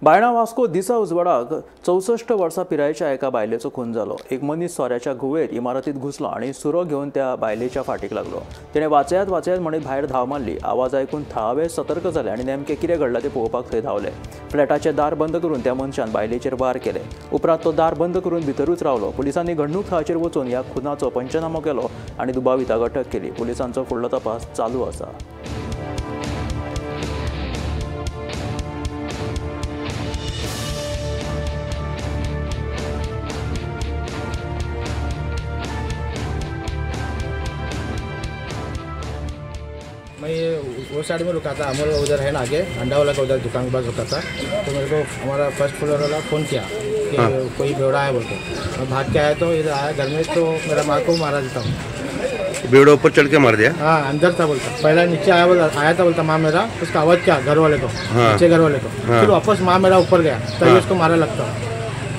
Baina Vasco दिसा उजवाडाक 64 वर्सां पिरायेच्या एका बायलेचो खून जालो। एक मनीस सोऱ्याच्या गुवेर इमारतीत घुसलो आणि सुरो घेवन त्या बायलेच्या फाटीक लागलो। तिणें वाचयात म्हणत भायर धांव मारली। आवाज आयकून थळावे सतर्क जाले आणि नेमके कितें घडलां तें पळोवपाक थंय धांवले। फ्लॅटाचें दार बंद करून त्या मनशान बायलेचेर वार केले। उपरांत तो दार बंद करून भितरूच रावलो। पुलिसांनी घडणूक थळाचेर वचून ह्या खुनाचो पंचनामो केलो आणि दुबाविताक अटक केली। पुलिसांचो फुडलो तपास चालू आसा। मैं वो साइड में रुका था, अमर उधर है ना आगे अंडा वाला का उधर दुकान के पास रुका था। तो मेरे को हमारा फर्स्ट फ्लोर वाला फ़ोन किया कि कोई बेवड़ा है बोलते। मैं भाग के आया तो इधर आया घर में, तो मेरा माँ को मारा देता हूँ। बेवड़ा ऊपर चढ़ के मार दिया? हाँ, अंदर था बोलता। पहला नीचे आया था बोलता माँ मेरा, उसका आवाज़ क्या घर वाले को, नीचे घर वाले को। फिर वापस माँ मेरा ऊपर गया, तभी उसको मारा लगता।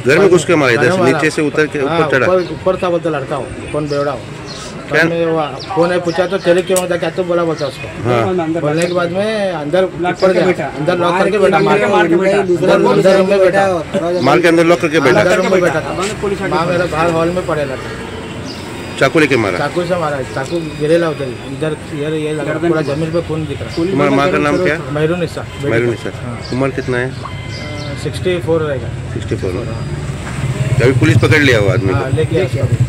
घर में घुस के मारा? इधर नीचे से उतर के ऊपर चढ़ा? ऊपर था बोलता लड़का हो, कौन बेवड़ा हो। फोन है पूछा तो तेरे क्यों होता, क्या तो बोला बोलता उसको। बोलने के बाद में अंदर ऊपर गया, अंदर लॉक करके बैठा, अंदर रूम में बैठा, मार के अंदर लॉक करके बैठा, अंदर रूम में बैठा था। माँ मेरा बाहर हॉल में पड़ेगा था, चाकू लेके मारा? चाकू से मारा, चाकू गिरेला उधर, इधर ये लगा पूरा जमीन पे खून दिख रहा। तुम्हारी माँ का नाम क्या? मेहरुनिसा। मेहरुनिसा। उम्र कितना है? 64 रहेगा। 64। अभी पुलिस पकड़ लिया वो आदमी को? लेके